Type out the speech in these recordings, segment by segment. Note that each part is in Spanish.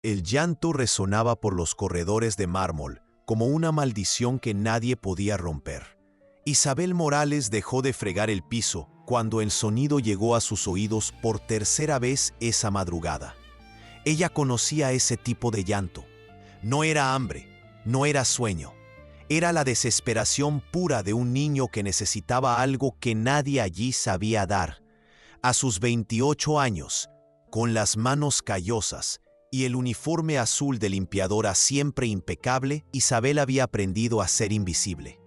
El llanto resonaba por los corredores de mármol, como una maldición que nadie podía romper. Isabel Morales dejó de fregar el piso cuando el sonido llegó a sus oídos por tercera vez esa madrugada. Ella conocía ese tipo de llanto. No era hambre, no era sueño. Era la desesperación pura de un niño que necesitaba algo que nadie allí sabía dar. A sus 28 años, con las manos callosas y el uniforme azul de limpiadora siempre impecable, Isabel había aprendido a ser invisible.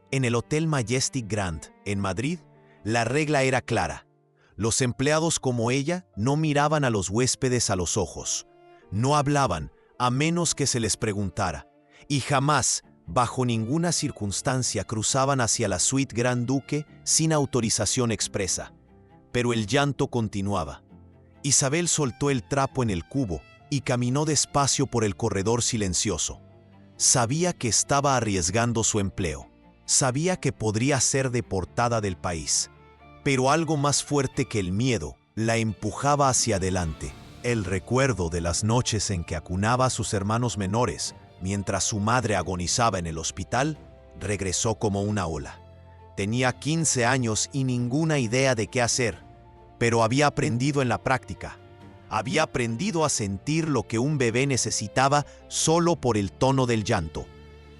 En el Hotel Majestic Grand, en Madrid, la regla era clara. Los empleados como ella no miraban a los huéspedes a los ojos. No hablaban, a menos que se les preguntara. Y jamás, bajo ninguna circunstancia, cruzaban hacia la suite Gran Duque sin autorización expresa. Pero el llanto continuaba. Isabel soltó el trapo en el cubo y caminó despacio por el corredor silencioso. Sabía que estaba arriesgando su empleo. Sabía que podría ser deportada del país. Pero algo más fuerte que el miedo la empujaba hacia adelante. El recuerdo de las noches en que acunaba a sus hermanos menores mientras su madre agonizaba en el hospital regresó como una ola. Tenía 15 años y ninguna idea de qué hacer, pero había aprendido en la práctica. Había aprendido a sentir lo que un bebé necesitaba solo por el tono del llanto.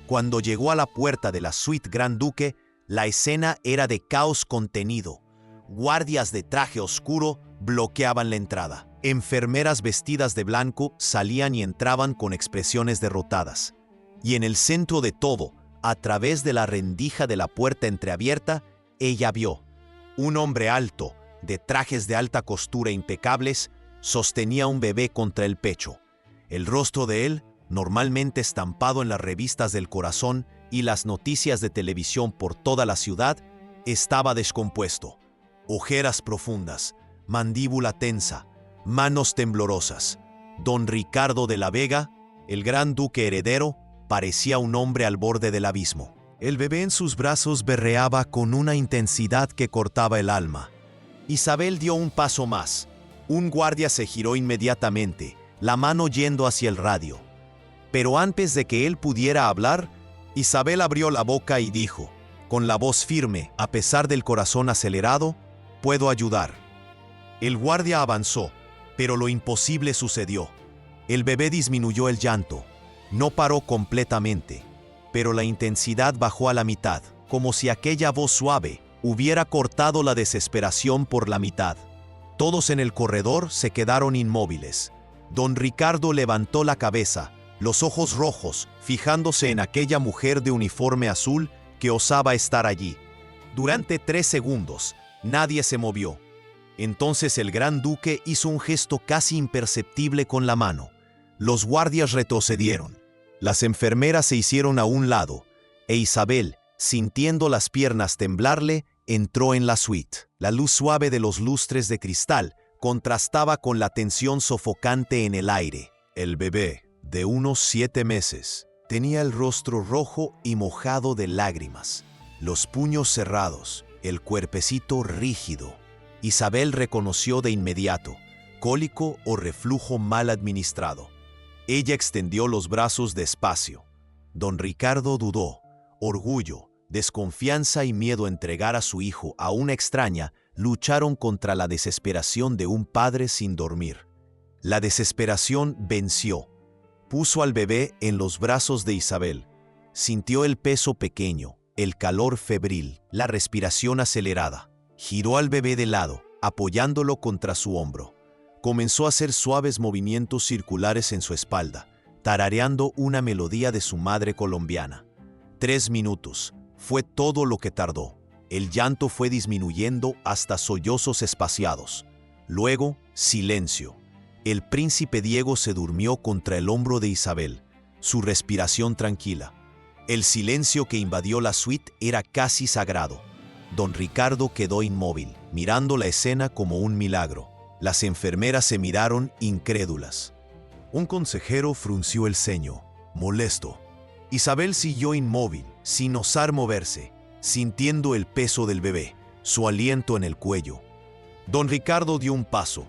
Cuando llegó a la puerta de la suite Gran Duque, la escena era de caos contenido. Guardias de traje oscuro bloqueaban la entrada. Enfermeras vestidas de blanco salían y entraban con expresiones derrotadas. Y en el centro de todo, a través de la rendija de la puerta entreabierta, ella vio. Un hombre alto, de trajes de alta costura impecables, sostenía un bebé contra el pecho. El rostro de él, normalmente estampado en las revistas del corazón y las noticias de televisión por toda la ciudad, estaba descompuesto. Ojeras profundas, mandíbula tensa, manos temblorosas. Don Ricardo de la Vega, el gran duque heredero, parecía un hombre al borde del abismo. El bebé en sus brazos berreaba con una intensidad que cortaba el alma. Isabel dio un paso más. Un guardia se giró inmediatamente, la mano yendo hacia el radio. Pero antes de que él pudiera hablar, Isabel abrió la boca y dijo, con la voz firme, a pesar del corazón acelerado, «Puedo ayudar». El guardia avanzó, pero lo imposible sucedió. El bebé disminuyó el llanto. No paró completamente, pero la intensidad bajó a la mitad, como si aquella voz suave hubiera cortado la desesperación por la mitad. Todos en el corredor se quedaron inmóviles. Don Ricardo levantó la cabeza, los ojos rojos, fijándose en aquella mujer de uniforme azul que osaba estar allí. Durante 3 segundos, nadie se movió. Entonces el gran duque hizo un gesto casi imperceptible con la mano. Los guardias retrocedieron. Las enfermeras se hicieron a un lado, e Isabel, sintiendo las piernas temblarle, entró en la suite. La luz suave de los lustres de cristal contrastaba con la tensión sofocante en el aire. El bebé, de unos 7 meses, tenía el rostro rojo y mojado de lágrimas, los puños cerrados, el cuerpecito rígido. Isabel reconoció de inmediato, cólico o reflujo mal administrado. Ella extendió los brazos despacio. Don Ricardo dudó. Orgullo, desconfianza y miedo a entregar a su hijo a una extraña lucharon contra la desesperación de un padre sin dormir. La desesperación venció. Puso al bebé en los brazos de Isabel. Sintió el peso pequeño, el calor febril, la respiración acelerada. Giró al bebé de lado, apoyándolo contra su hombro. Comenzó a hacer suaves movimientos circulares en su espalda, tarareando una melodía de su madre colombiana. 3 minutos, fue todo lo que tardó. El llanto fue disminuyendo hasta sollozos espaciados. Luego, silencio. El príncipe Diego se durmió contra el hombro de Isabel, su respiración tranquila. El silencio que invadió la suite era casi sagrado. Don Ricardo quedó inmóvil, mirando la escena como un milagro. Las enfermeras se miraron incrédulas. Un consejero frunció el ceño, molesto. Isabel siguió inmóvil, sin osar moverse, sintiendo el peso del bebé, su aliento en el cuello. Don Ricardo dio un paso.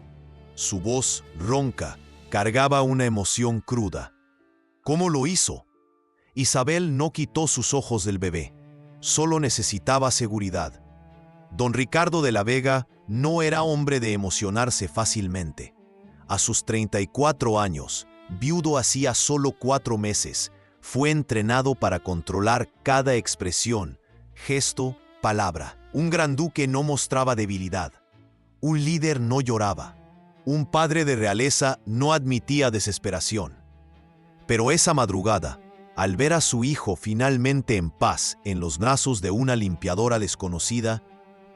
Su voz, ronca, cargaba una emoción cruda. ¿Cómo lo hizo? Isabel no quitó sus ojos del bebé. Solo necesitaba seguridad. Don Ricardo de la Vega no era hombre de emocionarse fácilmente. A sus 34 años, viudo hacía solo 4 meses, fue entrenado para controlar cada expresión, gesto, palabra. Un gran duque no mostraba debilidad. Un líder no lloraba. Un padre de realeza no admitía desesperación. Pero esa madrugada, al ver a su hijo finalmente en paz en los brazos de una limpiadora desconocida,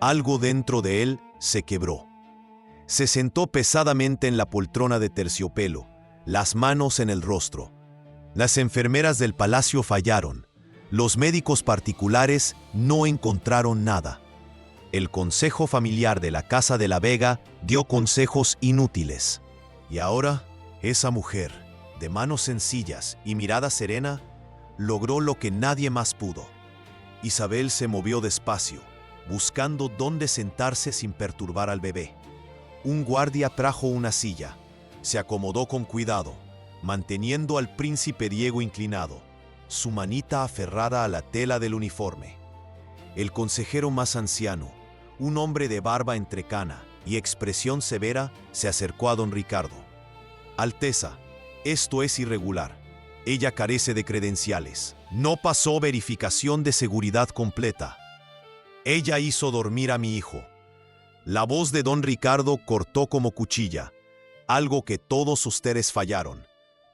algo dentro de él se quebró. Se sentó pesadamente en la poltrona de terciopelo, las manos en el rostro. Las enfermeras del palacio fallaron. Los médicos particulares no encontraron nada. El consejo familiar de la Casa de la Vega dio consejos inútiles. Y ahora, esa mujer, de manos sencillas y mirada serena, logró lo que nadie más pudo. Isabel se movió despacio, buscando dónde sentarse sin perturbar al bebé. Un guardia trajo una silla. Se acomodó con cuidado, manteniendo al príncipe Diego inclinado, su manita aferrada a la tela del uniforme. El consejero más anciano, un hombre de barba entrecana y expresión severa, se acercó a don Ricardo. Alteza, esto es irregular. Ella carece de credenciales. No pasó verificación de seguridad completa. Ella hizo dormir a mi hijo. La voz de don Ricardo cortó como cuchilla, algo que todos ustedes fallaron.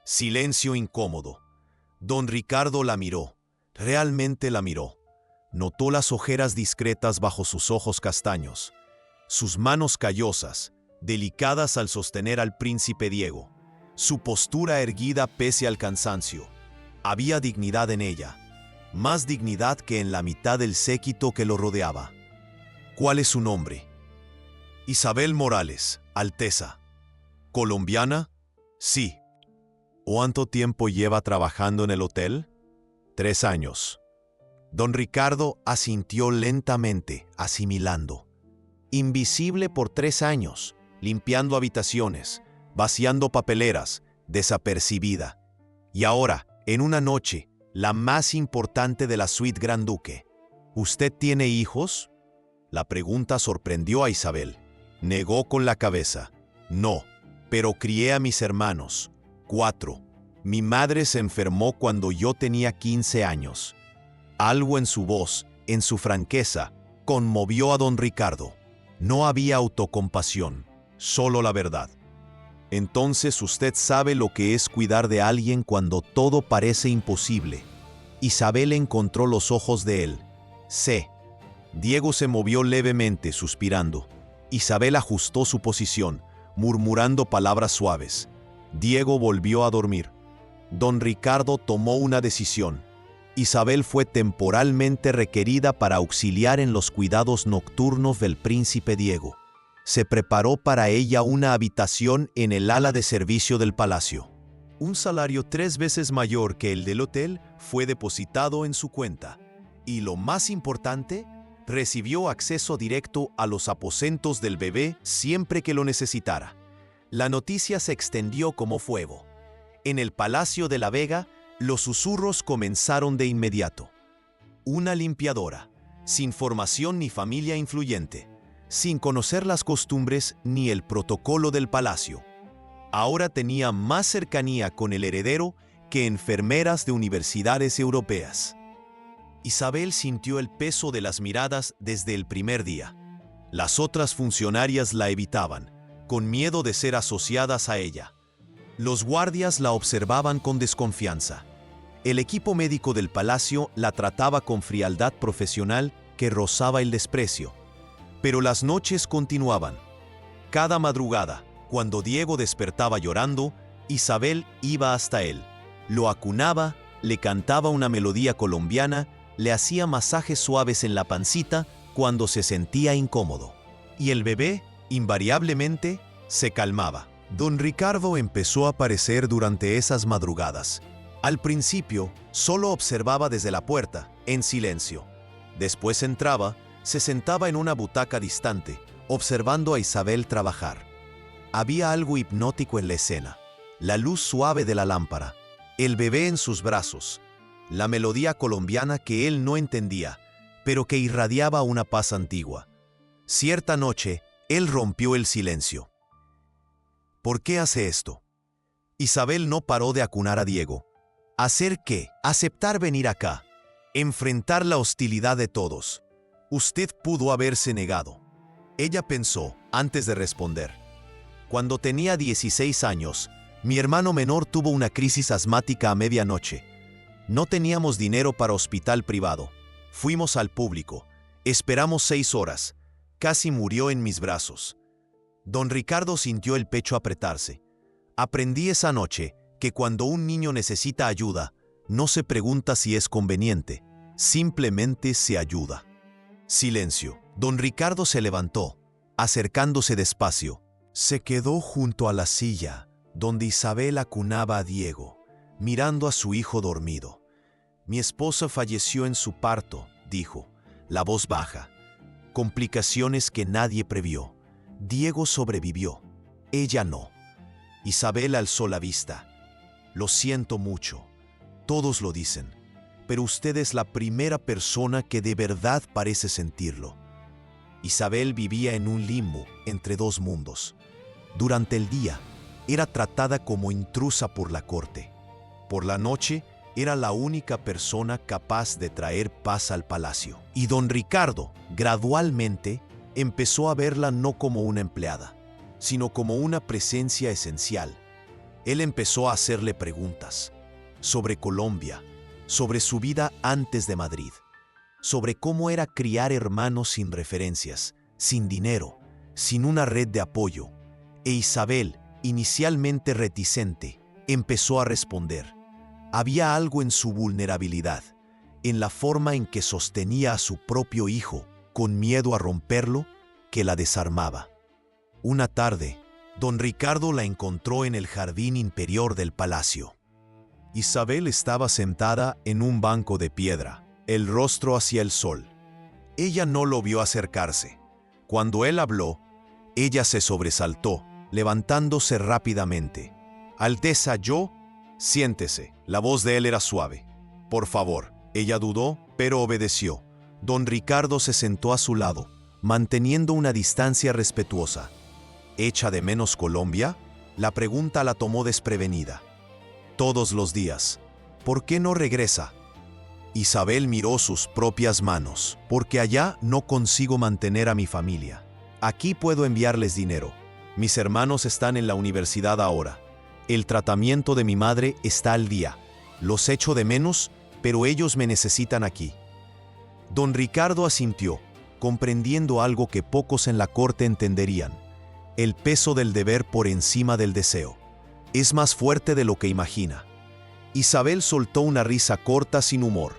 Silencio incómodo. Don Ricardo la miró, realmente la miró. Notó las ojeras discretas bajo sus ojos castaños, sus manos callosas, delicadas al sostener al príncipe Diego, su postura erguida pese al cansancio. Había dignidad en ella, más dignidad que en la mitad del séquito que lo rodeaba. ¿Cuál es su nombre? Isabel Morales, Alteza. ¿Colombiana? Sí. ¿Cuánto tiempo lleva trabajando en el hotel? 3 años. Don Ricardo asintió lentamente, asimilando. Invisible por 3 años, limpiando habitaciones, vaciando papeleras, desapercibida. Y ahora, en una noche, la más importante de la suite Gran Duque. ¿Usted tiene hijos? La pregunta sorprendió a Isabel. Negó con la cabeza. No, pero crié a mis hermanos. 4. Mi madre se enfermó cuando yo tenía 15 años. Algo en su voz, en su franqueza, conmovió a don Ricardo. No había autocompasión, solo la verdad. Entonces usted sabe lo que es cuidar de alguien cuando todo parece imposible. Isabel encontró los ojos de él. Sé. Diego se movió levemente, suspirando. Isabel ajustó su posición, murmurando palabras suaves. Diego volvió a dormir. Don Ricardo tomó una decisión. Isabel fue temporalmente requerida para auxiliar en los cuidados nocturnos del príncipe Diego. Se preparó para ella una habitación en el ala de servicio del palacio. Un salario 3 veces mayor que el del hotel fue depositado en su cuenta. Y lo más importante, recibió acceso directo a los aposentos del bebé siempre que lo necesitara. La noticia se extendió como fuego. En el Palacio de la Vega, los susurros comenzaron de inmediato. Una limpiadora, sin formación ni familia influyente, sin conocer las costumbres ni el protocolo del palacio. Ahora tenía más cercanía con el heredero que enfermeras de universidades europeas. Isabel sintió el peso de las miradas desde el primer día. Las otras funcionarias la evitaban, con miedo de ser asociadas a ella. Los guardias la observaban con desconfianza. El equipo médico del palacio la trataba con frialdad profesional que rozaba el desprecio. Pero las noches continuaban. Cada madrugada, cuando Diego despertaba llorando, Isabel iba hasta él. Lo acunaba, le cantaba una melodía colombiana, le hacía masajes suaves en la pancita cuando se sentía incómodo. Y el bebé, invariablemente, se calmaba. Don Ricardo empezó a aparecer durante esas madrugadas. Al principio, solo observaba desde la puerta, en silencio. Después entraba, se sentaba en una butaca distante, observando a Isabel trabajar. Había algo hipnótico en la escena. la luz suave de la lámpara, el bebé en sus brazos, la melodía colombiana que él no entendía, pero que irradiaba una paz antigua. Cierta noche, él rompió el silencio. ¿Por qué hace esto? Isabel no paró de acunar a Diego. ¿Hacer qué? Aceptar venir acá. Enfrentar la hostilidad de todos. Usted pudo haberse negado. Ella pensó antes de responder. Cuando tenía 16 años, mi hermano menor tuvo una crisis asmática a medianoche. No teníamos dinero para hospital privado. Fuimos al público. Esperamos 6 horas. Casi murió en mis brazos. Don Ricardo sintió el pecho apretarse. Aprendí esa noche que cuando un niño necesita ayuda, no se pregunta si es conveniente, simplemente se ayuda. Silencio. Don Ricardo se levantó, acercándose despacio. Se quedó junto a la silla, donde Isabel acunaba a Diego, mirando a su hijo dormido. Mi esposa falleció en su parto, dijo, la voz baja. Complicaciones que nadie previó. Diego sobrevivió, ella no. Isabel alzó la vista. Lo siento mucho, todos lo dicen, pero usted es la primera persona que de verdad parece sentirlo. Isabel vivía en un limbo entre dos mundos. Durante el día, era tratada como intrusa por la corte. Por la noche, era la única persona capaz de traer paz al palacio. Y don Ricardo, gradualmente, empezó a verla no como una empleada, sino como una presencia esencial. Él empezó a hacerle preguntas sobre Colombia, sobre su vida antes de Madrid, sobre cómo era criar hermanos sin referencias, sin dinero, sin una red de apoyo. E Isabel, inicialmente reticente, empezó a responder. Había algo en su vulnerabilidad, en la forma en que sostenía a su propio hijo, con miedo a romperlo, que la desarmaba. Una tarde, don Ricardo la encontró en el jardín interior del palacio. Isabel estaba sentada en un banco de piedra, el rostro hacia el sol. Ella no lo vio acercarse. Cuando él habló, ella se sobresaltó, levantándose rápidamente. Alteza, siéntese. La voz de él era suave. Por favor. Ella dudó, pero obedeció. Don Ricardo se sentó a su lado, manteniendo una distancia respetuosa. ¿Echa de menos Colombia? La pregunta la tomó desprevenida. Todos los días. ¿Por qué no regresa? Isabel miró sus propias manos. Porque allá no consigo mantener a mi familia. Aquí puedo enviarles dinero. Mis hermanos están en la universidad ahora. El tratamiento de mi madre está al día. Los echo de menos, pero ellos me necesitan aquí. Don Ricardo asintió, comprendiendo algo que pocos en la corte entenderían. El peso del deber por encima del deseo. Es más fuerte de lo que imagina. Isabel soltó una risa corta sin humor.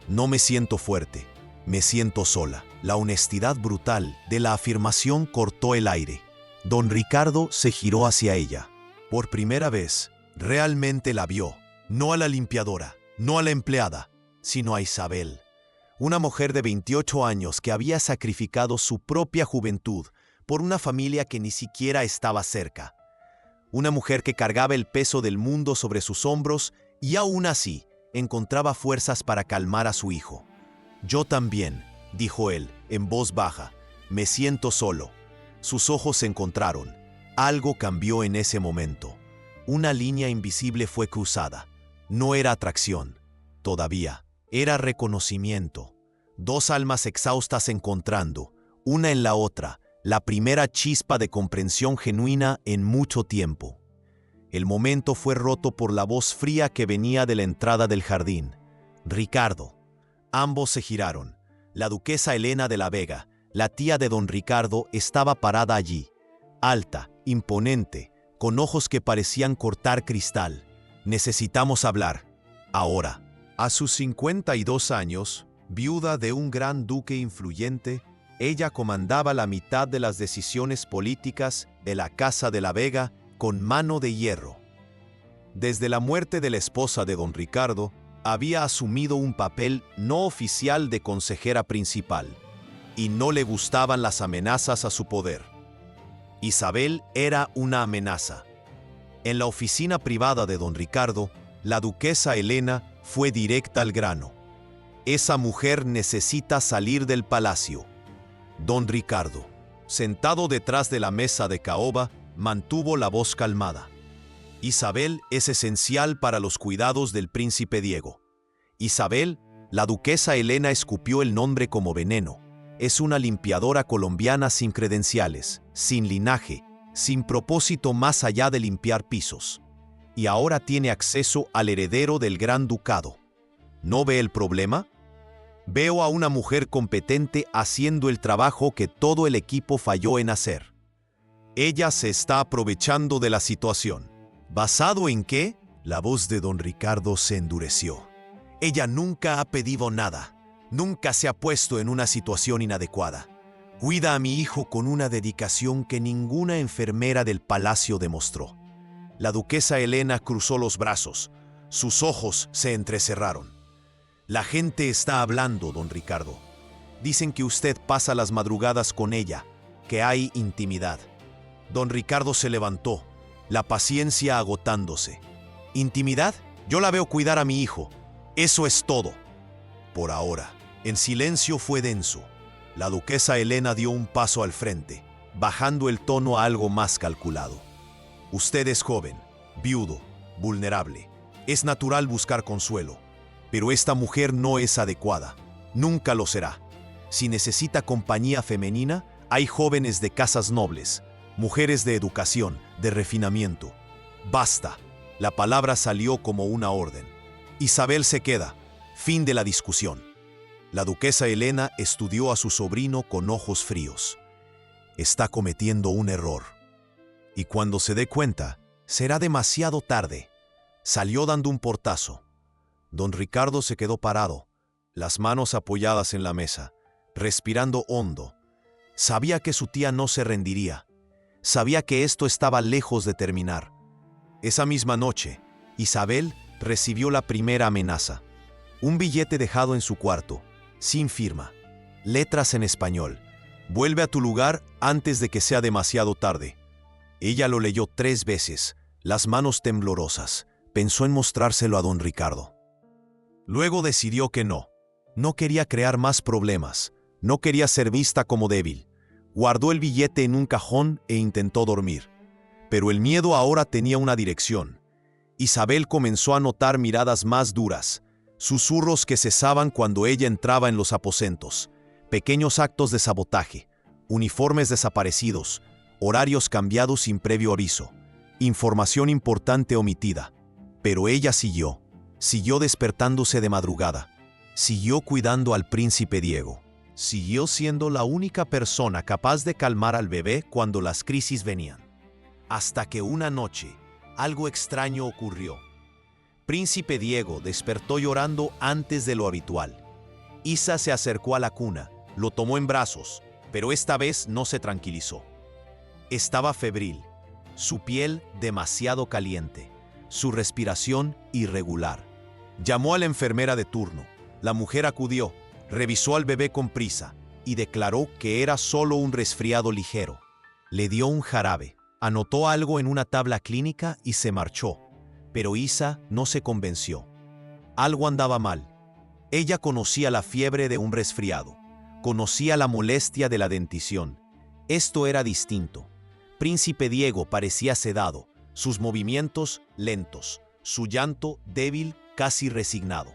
No me siento fuerte, me siento sola. La honestidad brutal de la afirmación cortó el aire. Don Ricardo se giró hacia ella. Por primera vez, realmente la vio. No a la limpiadora, no a la empleada, sino a Isabel. Una mujer de 28 años que había sacrificado su propia juventud por una familia que ni siquiera estaba cerca. Una mujer que cargaba el peso del mundo sobre sus hombros y aún así encontraba fuerzas para calmar a su hijo. Yo también, dijo él, en voz baja, me siento solo. Sus ojos se encontraron. Algo cambió en ese momento. Una línea invisible fue cruzada. No era atracción, todavía. Era reconocimiento. Dos almas exhaustas encontrando, una en la otra, la primera chispa de comprensión genuina en mucho tiempo. El momento fue roto por la voz fría que venía de la entrada del jardín. Ricardo. Ambos se giraron. La duquesa Elena de la Vega, la tía de don Ricardo, estaba parada allí, alta, imponente, con ojos que parecían cortar cristal. Necesitamos hablar. Ahora. A sus 52 años, viuda de un gran duque influyente, ella comandaba la mitad de las decisiones políticas de la Casa de la Vega con mano de hierro. Desde la muerte de la esposa de don Ricardo, había asumido un papel no oficial de consejera principal, y no le gustaban las amenazas a su poder. Isabel era una amenaza. En la oficina privada de don Ricardo, la duquesa Elena fue directa al grano. Esa mujer necesita salir del palacio. Don Ricardo, sentado detrás de la mesa de caoba, mantuvo la voz calmada. Isabel es esencial para los cuidados del príncipe Diego. Isabel, la duquesa Elena escupió el nombre como veneno. Es una limpiadora colombiana sin credenciales, sin linaje, sin propósito más allá de limpiar pisos. Y ahora tiene acceso al heredero del gran ducado. ¿No ve el problema? Veo a una mujer competente haciendo el trabajo que todo el equipo falló en hacer. Ella se está aprovechando de la situación. ¿Basado en qué? La voz de don Ricardo se endureció. Ella nunca ha pedido nada. Nunca se ha puesto en una situación inadecuada. Cuida a mi hijo con una dedicación que ninguna enfermera del palacio demostró. La duquesa Elena cruzó los brazos. Sus ojos se entrecerraron. La gente está hablando, don Ricardo. Dicen que usted pasa las madrugadas con ella, que hay intimidad. Don Ricardo se levantó, la paciencia agotándose. ¿Intimidad? Yo la veo cuidar a mi hijo. Eso es todo. Por ahora. En silencio fue denso. La duquesa Elena dio un paso al frente, bajando el tono a algo más calculado. Usted es joven, viudo, vulnerable. Es natural buscar consuelo. Pero esta mujer no es adecuada. Nunca lo será. Si necesita compañía femenina, hay jóvenes de casas nobles, mujeres de educación, de refinamiento. Basta. La palabra salió como una orden. Isabel se queda. Fin de la discusión. La duquesa Elena estudió a su sobrino con ojos fríos. Está cometiendo un error. Y cuando se dé cuenta, será demasiado tarde. Salió dando un portazo. Don Ricardo se quedó parado, las manos apoyadas en la mesa, respirando hondo. Sabía que su tía no se rendiría. Sabía que esto estaba lejos de terminar. Esa misma noche, Isabel recibió la primera amenaza. Un billete dejado en su cuarto, sin firma. Letras en español. Vuelve a tu lugar antes de que sea demasiado tarde. Ella lo leyó 3 veces, las manos temblorosas. Pensó en mostrárselo a don Ricardo. Luego decidió que no. No quería crear más problemas. No quería ser vista como débil. Guardó el billete en un cajón e intentó dormir. Pero el miedo ahora tenía una dirección. Isabel comenzó a notar miradas más duras, susurros que cesaban cuando ella entraba en los aposentos, pequeños actos de sabotaje, uniformes desaparecidos, horarios cambiados sin previo aviso, información importante omitida. Pero ella siguió despertándose de madrugada, siguió cuidando al príncipe Diego, siguió siendo la única persona capaz de calmar al bebé cuando las crisis venían. Hasta que una noche, algo extraño ocurrió. Príncipe Diego despertó llorando antes de lo habitual. Isa se acercó a la cuna, lo tomó en brazos, pero esta vez no se tranquilizó. Estaba febril, su piel demasiado caliente, su respiración irregular. Llamó a la enfermera de turno. La mujer acudió, revisó al bebé con prisa y declaró que era solo un resfriado ligero. Le dio un jarabe, anotó algo en una tabla clínica y se marchó. Pero Isa no se convenció. Algo andaba mal. Ella conocía la fiebre de un resfriado, conocía la molestia de la dentición. Esto era distinto. Príncipe Diego parecía sedado, sus movimientos lentos, su llanto débil, casi resignado.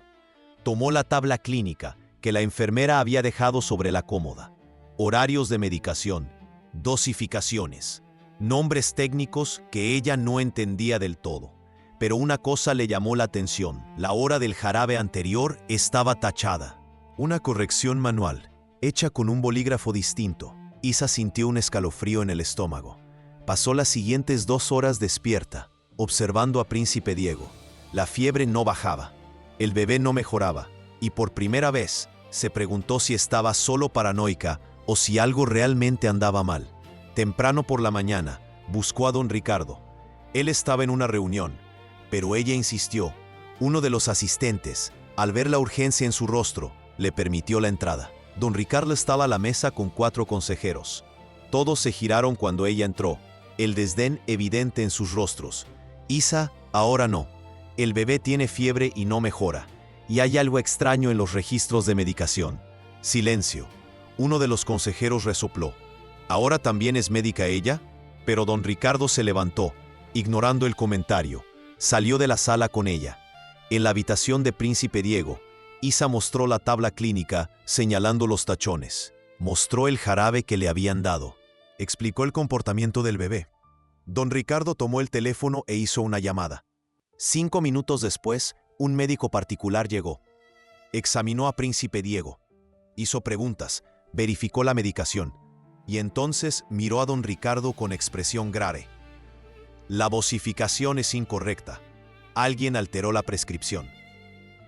Tomó la tabla clínica que la enfermera había dejado sobre la cómoda. Horarios de medicación, dosificaciones, nombres técnicos que ella no entendía del todo. Pero una cosa le llamó la atención: la hora del jarabe anterior estaba tachada. Una corrección manual, hecha con un bolígrafo distinto. Isa sintió un escalofrío en el estómago. Pasó las siguientes 2 horas despierta, observando a Príncipe Diego. La fiebre no bajaba, el bebé no mejoraba, y por primera vez se preguntó si estaba solo paranoica o si algo realmente andaba mal. Temprano por la mañana, buscó a don Ricardo. Él estaba en una reunión, pero ella insistió. Uno de los asistentes, al ver la urgencia en su rostro, le permitió la entrada. Don Ricardo estaba a la mesa con 4 consejeros. Todos se giraron cuando ella entró, el desdén evidente en sus rostros. Isa, ahora no. El bebé tiene fiebre y no mejora. Y hay algo extraño en los registros de medicación. Silencio. Uno de los consejeros resopló. ¿Ahora también es médica ella? Pero don Ricardo se levantó, ignorando el comentario. Salió de la sala con ella. En la habitación de Príncipe Diego, Isa mostró la tabla clínica, señalando los tachones. Mostró el jarabe que le habían dado. Explicó el comportamiento del bebé. Don Ricardo tomó el teléfono e hizo una llamada. 5 minutos después, un médico particular llegó. Examinó a Príncipe Diego. Hizo preguntas, verificó la medicación, y entonces miró a don Ricardo con expresión grave. La vocificación es incorrecta. Alguien alteró la prescripción.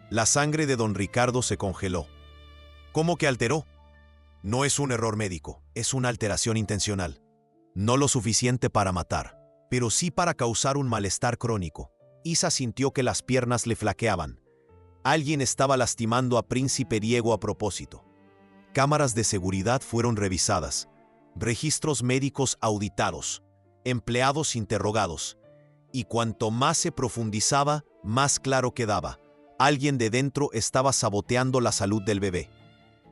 La sangre de don Ricardo se congeló. ¿Cómo que alteró? No es un error médico, es una alteración intencional. No lo suficiente para matar, pero sí para causar un malestar crónico. Isa sintió que las piernas le flaqueaban. Alguien estaba lastimando a Príncipe Diego a propósito. Cámaras de seguridad fueron revisadas, registros médicos auditados, empleados interrogados, y cuanto más se profundizaba, más claro quedaba. Alguien de dentro estaba saboteando la salud del bebé.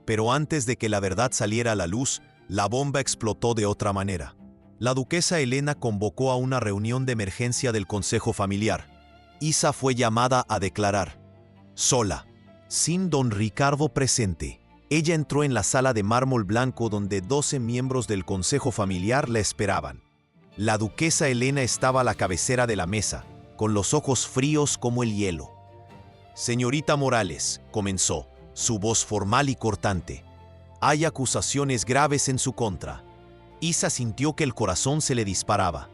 Pero antes de que la verdad saliera a la luz, la bomba explotó de otra manera. La duquesa Elena convocó a una reunión de emergencia del Consejo Familiar. Isa fue llamada a declarar. Sola, sin don Ricardo presente. Ella entró en la sala de mármol blanco donde 12 miembros del Consejo Familiar la esperaban. La duquesa Elena estaba a la cabecera de la mesa, con los ojos fríos como el hielo. Señorita Morales, comenzó, su voz formal y cortante. Hay acusaciones graves en su contra. Isa sintió que el corazón se le disparaba.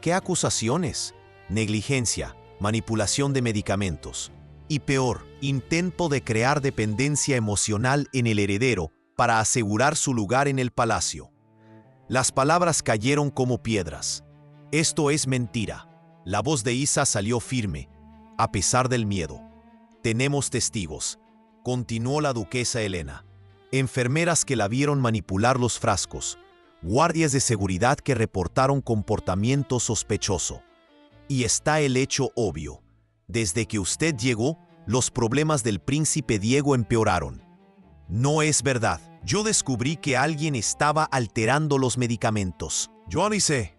¿Qué acusaciones? Negligencia, manipulación de medicamentos. Y peor, intento de crear dependencia emocional en el heredero para asegurar su lugar en el palacio. Las palabras cayeron como piedras. Esto es mentira. La voz de Isa salió firme, a pesar del miedo. Tenemos testigos, continuó la duquesa Elena. Enfermeras que la vieron manipular los frascos. Guardias de seguridad que reportaron comportamiento sospechoso. Y está el hecho obvio. Desde que usted llegó, los problemas del príncipe Diego empeoraron. No es verdad. Yo descubrí que alguien estaba alterando los medicamentos. Yo avisé.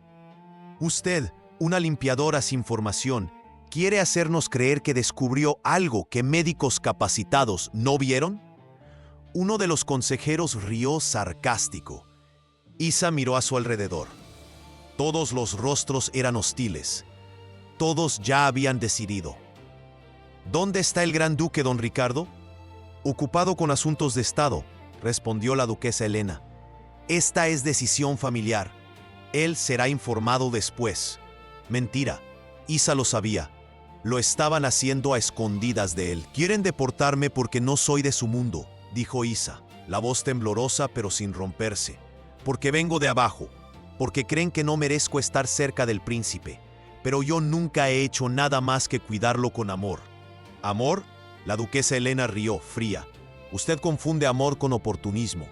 Usted, una limpiadora sin formación, ¿quiere hacernos creer que descubrió algo que médicos capacitados no vieron? Uno de los consejeros rió sarcástico. Isa miró a su alrededor. Todos los rostros eran hostiles. Todos ya habían decidido. ¿Dónde está el gran duque, don Ricardo? Ocupado con asuntos de Estado, respondió la duquesa Elena. Esta es decisión familiar. Él será informado después. Mentira. Isa lo sabía. Lo estaban haciendo a escondidas de él. Quieren deportarme porque no soy de su mundo, dijo Isa, la voz temblorosa pero sin romperse. Porque vengo de abajo. Porque creen que no merezco estar cerca del príncipe. Pero yo nunca he hecho nada más que cuidarlo con amor. ¿Amor? La duquesa Elena rió, fría. Usted confunde amor con oportunismo.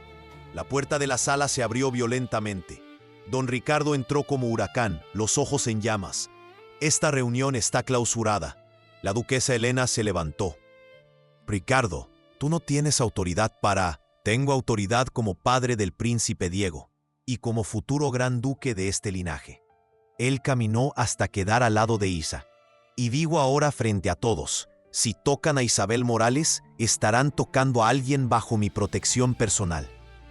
La puerta de la sala se abrió violentamente. Don Ricardo entró como huracán, los ojos en llamas. Esta reunión está clausurada. La duquesa Elena se levantó. Ricardo, tú no tienes autoridad para... Tengo autoridad como padre del príncipe Diego y como futuro gran duque de este linaje. Él caminó hasta quedar al lado de Isa. Y digo ahora frente a todos, si tocan a Isabel Morales, estarán tocando a alguien bajo mi protección personal.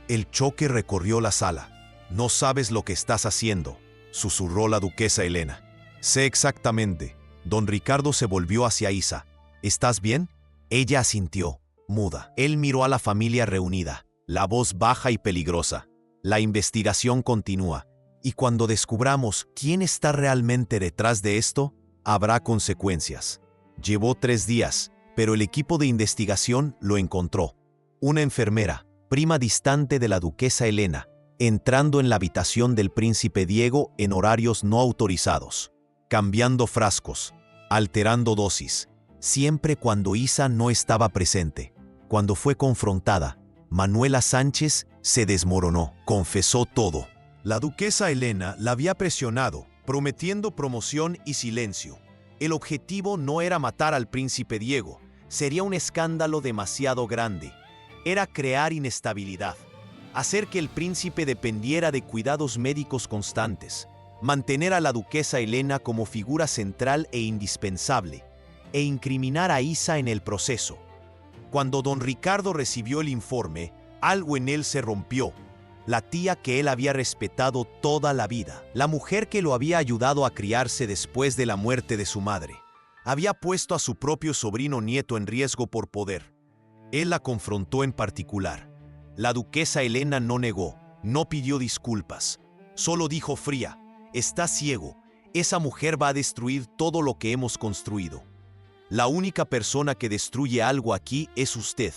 El choque recorrió la sala. No sabes lo que estás haciendo, susurró la duquesa Elena. Sé exactamente. Don Ricardo se volvió hacia Isa. ¿Estás bien? Ella asintió, muda. Él miró a la familia reunida, la voz baja y peligrosa. La investigación continúa. Y cuando descubramos quién está realmente detrás de esto, habrá consecuencias. Llevó 3 días, pero el equipo de investigación lo encontró. Una enfermera, prima distante de la duquesa Elena, entrando en la habitación del príncipe Diego en horarios no autorizados, cambiando frascos, alterando dosis, siempre cuando Isa no estaba presente. Cuando fue confrontada, Manuela Sánchez se desmoronó, confesó todo. La duquesa Elena la había presionado, prometiendo promoción y silencio. El objetivo no era matar al príncipe Diego, sería un escándalo demasiado grande. Era crear inestabilidad, hacer que el príncipe dependiera de cuidados médicos constantes, mantener a la duquesa Helena como figura central e indispensable, e incriminar a Isa en el proceso. Cuando don Ricardo recibió el informe, algo en él se rompió. La tía que él había respetado toda la vida, la mujer que lo había ayudado a criarse después de la muerte de su madre, había puesto a su propio sobrino nieto en riesgo por poder. Él la confrontó en particular. La duquesa Helena no negó, no pidió disculpas. Solo dijo fría: «Está ciego, esa mujer va a destruir todo lo que hemos construido. La única persona que destruye algo aquí es usted».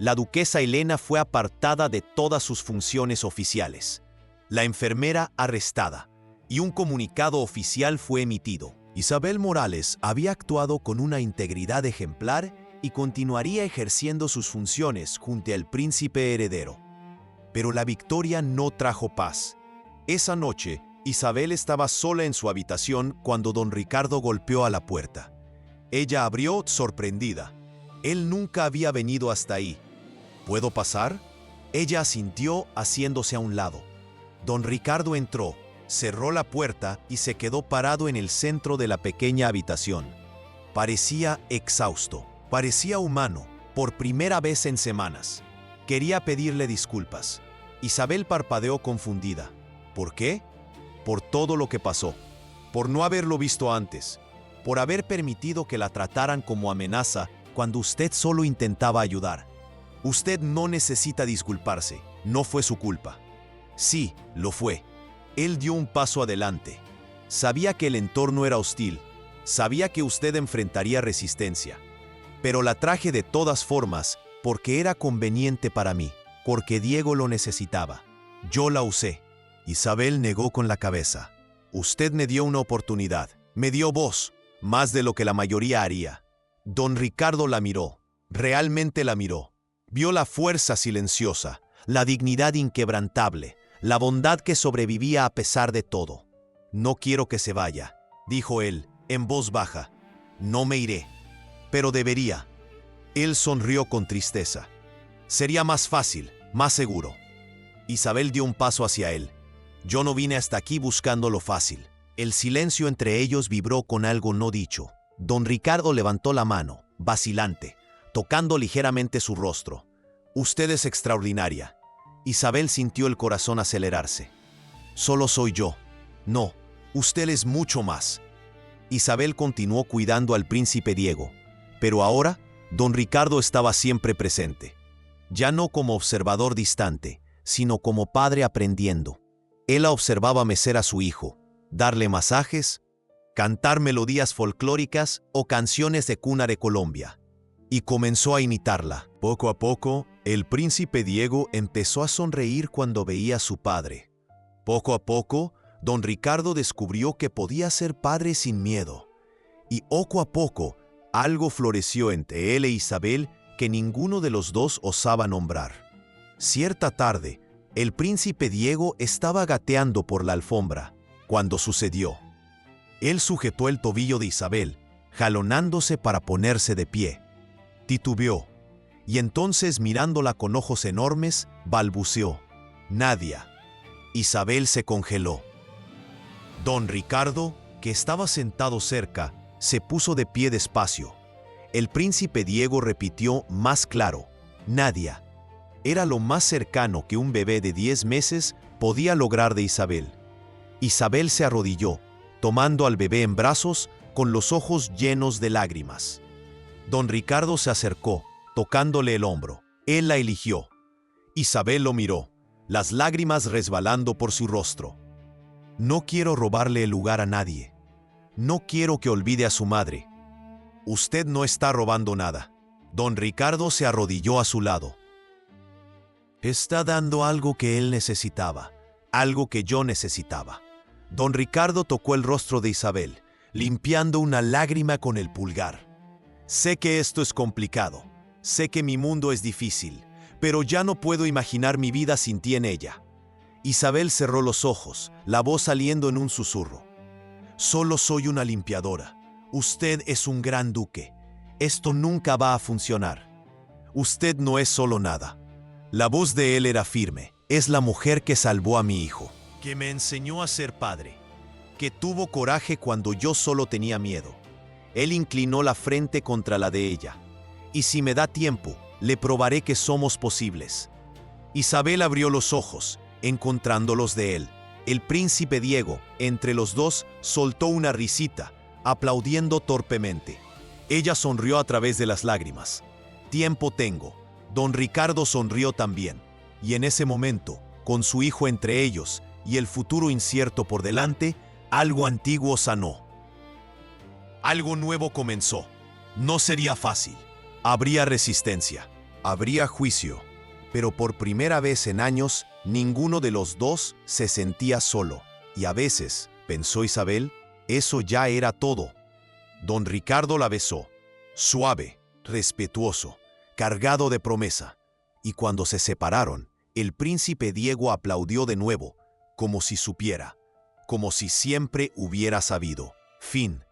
La duquesa Helena fue apartada de todas sus funciones oficiales. La enfermera arrestada, y un comunicado oficial fue emitido. Isabel Morales había actuado con una integridad ejemplar y continuaría ejerciendo sus funciones junto al príncipe heredero. Pero la victoria no trajo paz. Esa noche, Isabel estaba sola en su habitación cuando don Ricardo golpeó a la puerta. Ella abrió sorprendida. Él nunca había venido hasta ahí. «¿Puedo pasar?». Ella asintió haciéndose a un lado. Don Ricardo entró, cerró la puerta y se quedó parado en el centro de la pequeña habitación. Parecía exhausto, parecía humano, por primera vez en semanas. Quería pedirle disculpas. Isabel parpadeó confundida. ¿Por qué? Por todo lo que pasó, por no haberlo visto antes, por haber permitido que la trataran como amenaza cuando usted solo intentaba ayudar. Usted no necesita disculparse, no fue su culpa. Sí, lo fue. Él dio un paso adelante. Sabía que el entorno era hostil, sabía que usted enfrentaría resistencia. Pero la traje de todas formas porque era conveniente para mí, porque Diego lo necesitaba. Yo la usé. Isabel negó con la cabeza. Usted me dio una oportunidad, me dio voz, más de lo que la mayoría haría. Don Ricardo la miró, realmente la miró. Vio la fuerza silenciosa, la dignidad inquebrantable, la bondad que sobrevivía a pesar de todo. «No quiero que se vaya», dijo él, en voz baja. «No me iré, pero debería». Él sonrió con tristeza. «Sería más fácil, más seguro». Isabel dio un paso hacia él. «Yo no vine hasta aquí buscando lo fácil». El silencio entre ellos vibró con algo no dicho. Don Ricardo levantó la mano, vacilante, tocando ligeramente su rostro. «Usted es extraordinaria». Isabel sintió el corazón acelerarse. «Solo soy yo». «No, usted es mucho más». Isabel continuó cuidando al príncipe Diego, pero ahora don Ricardo estaba siempre presente. Ya no como observador distante, sino como padre aprendiendo. Él la observaba mecer a su hijo, darle masajes, cantar melodías folclóricas o canciones de cuna de Colombia. Y comenzó a imitarla. Poco a poco, el príncipe Diego empezó a sonreír cuando veía a su padre. Poco a poco, don Ricardo descubrió que podía ser padre sin miedo. Y poco a poco, algo floreció entre él e Isabel que ninguno de los dos osaba nombrar. Cierta tarde, el príncipe Diego estaba gateando por la alfombra, cuando sucedió. Él sujetó el tobillo de Isabel, jalonándose para ponerse de pie. Titubeó, y entonces mirándola con ojos enormes, balbuceó: «Nadia». Isabel se congeló. Don Ricardo, que estaba sentado cerca, se puso de pie despacio. El príncipe Diego repitió más claro: «Nadia». Era lo más cercano que un bebé de 10 meses podía lograr de Isabel. Isabel se arrodilló, tomando al bebé en brazos, con los ojos llenos de lágrimas. Don Ricardo se acercó, tocándole el hombro. Él la eligió. Isabel lo miró, las lágrimas resbalando por su rostro. «No quiero robarle el lugar a nadie. No quiero que olvide a su madre». «Usted no está robando nada». Don Ricardo se arrodilló a su lado. «Está dando algo que él necesitaba, algo que yo necesitaba». Don Ricardo tocó el rostro de Isabel, limpiando una lágrima con el pulgar. «Sé que esto es complicado, sé que mi mundo es difícil, pero ya no puedo imaginar mi vida sin ti en ella». Isabel cerró los ojos, la voz saliendo en un susurro. «Solo soy una limpiadora, Usted es un gran duque. Esto nunca va a funcionar. Usted no es solo nada. La voz de él era firme. Es la mujer que salvó a mi hijo, que me enseñó a ser padre, que tuvo coraje cuando yo solo tenía miedo. Él inclinó la frente contra la de ella. Y si me da tiempo, le probaré que somos posibles. Isabel abrió los ojos, encontrándolos de él. El príncipe Diego, entre los dos, soltó una risita, aplaudiendo torpemente. Ella sonrió a través de las lágrimas. Tiempo tengo. Don Ricardo sonrió también. Y en ese momento, con su hijo entre ellos y el futuro incierto por delante, algo antiguo sanó. Algo nuevo comenzó. No sería fácil. Habría resistencia. Habría juicio. Pero por primera vez en años, ninguno de los dos se sentía solo. Y a veces, pensó Isabel, eso ya era todo. Don Ricardo la besó. Suave, respetuoso, cargado de promesa. Y cuando se separaron, el príncipe Diego aplaudió de nuevo, como si supiera, como si siempre hubiera sabido. Fin.